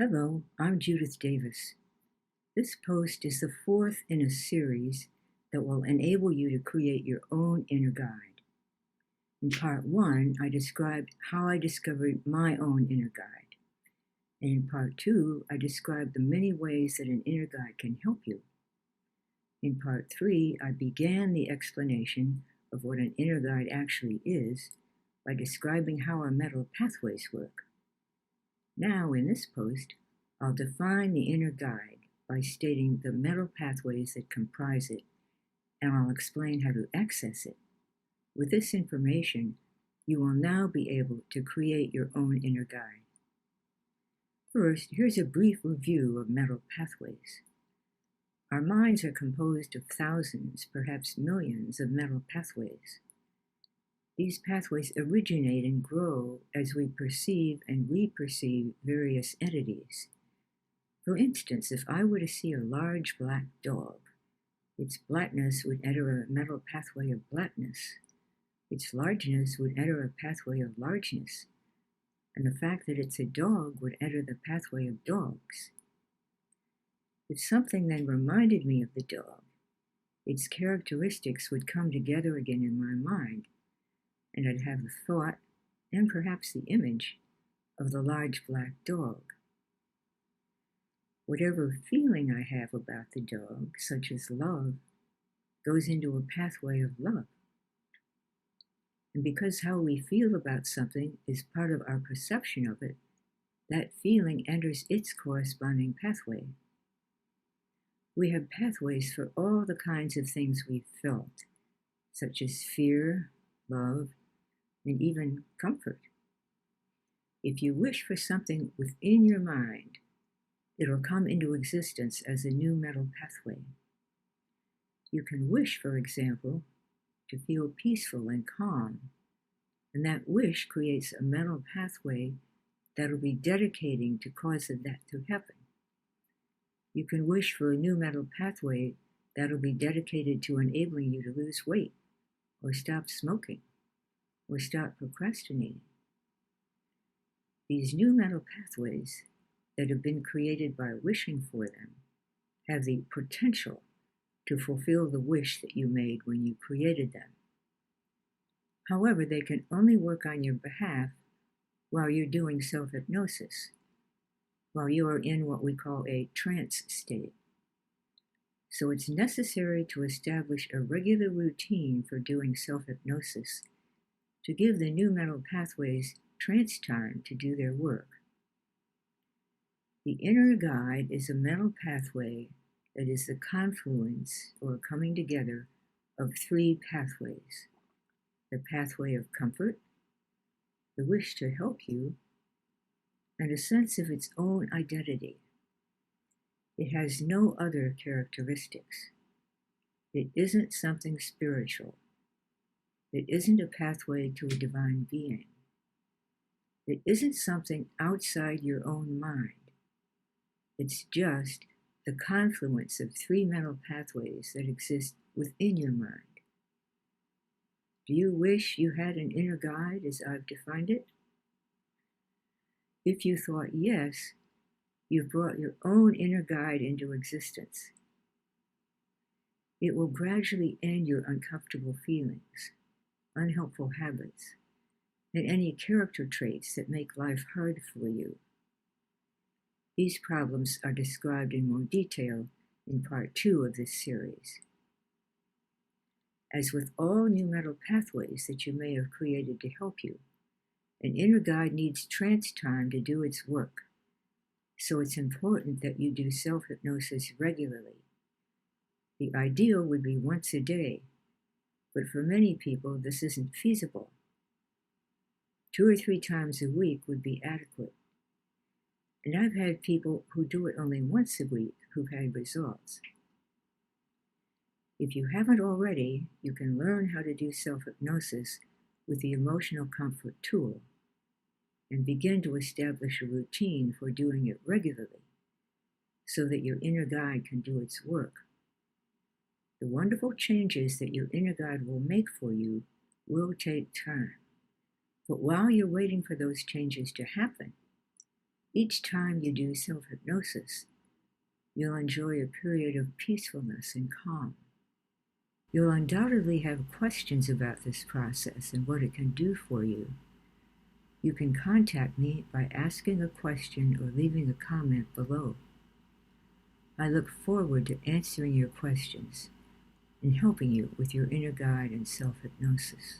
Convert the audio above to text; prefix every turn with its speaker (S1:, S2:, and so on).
S1: Hello, I'm Judith Davis. This post is the fourth in a series that will enable you to create your own inner guide. In part one, I described how I discovered my own inner guide. And in part two, I described the many ways that an inner guide can help you. In part three, I began the explanation of what an inner guide actually is by describing how our mental pathways work. Now, in this post, I'll define the inner guide by stating the mental pathways that comprise it, and I'll explain how to access it. With this information, you will now be able to create your own inner guide. First, here's a brief review of mental pathways. Our minds are composed of thousands, perhaps millions, of mental pathways. These pathways originate and grow as we perceive and reperceive various entities. For instance, if I were to see a large black dog, its blackness would enter a mental pathway of blackness. Its largeness would enter a pathway of largeness. And the fact that it's a dog would enter the pathway of dogs. If something then reminded me of the dog, its characteristics would come together again in my mind, and I'd have the thought, and perhaps the image, of the large black dog. Whatever feeling I have about the dog, such as love, goes into a pathway of love. And because how we feel about something is part of our perception of it, that feeling enters its corresponding pathway. We have pathways for all the kinds of things we've felt, such as fear, love, and even comfort. If you wish for something within your mind, it'll come into existence as a new mental pathway. You can wish, for example, to feel peaceful and calm, and that wish creates a mental pathway that'll be dedicating to cause that to happen. You can wish for a new mental pathway that'll be dedicated to enabling you to lose weight, or stop smoking, or stop procrastinating. These new mental pathways that have been created by wishing for them have the potential to fulfill the wish that you made when you created them. However, they can only work on your behalf while you're doing self-hypnosis, while you are in what we call a trance state. So it's necessary to establish a regular routine for doing self-hypnosis to give the new mental pathways trance time to do their work. The inner guide is a mental pathway that is the confluence or coming together of three pathways: the pathway of comfort, the wish to help you, and a sense of its own identity. It has no other characteristics. It isn't something spiritual. It isn't a pathway to a divine being. It isn't something outside your own mind. It's just the confluence of three mental pathways that exist within your mind. Do you wish you had an inner guide as I've defined it? If you thought yes, you've brought your own inner guide into existence. It will gradually end your uncomfortable feelings, unhelpful habits, and any character traits that make life hard for you. These problems are described in more detail in part two of this series. As with all new mental pathways that you may have created to help you, an inner guide needs trance time to do its work. So it's important that you do self-hypnosis regularly. The ideal would be once a day, but for many people this isn't feasible. 2 or 3 times a week would be adequate. And I've had people who do it only once a week who've had results. If you haven't already, you can learn how to do self-hypnosis with the Emotional Comfort tool and begin to establish a routine for doing it regularly so that your inner guide can do its work. The wonderful changes that your inner guide will make for you will take time. But while you're waiting for those changes to happen, Each time you do self-hypnosis, you'll enjoy a period of peacefulness and calm. You'll undoubtedly have questions about this process and what it can do for you. You can contact me by asking a question or leaving a comment below. I look forward to answering your questions and helping you with your inner guide and self-hypnosis.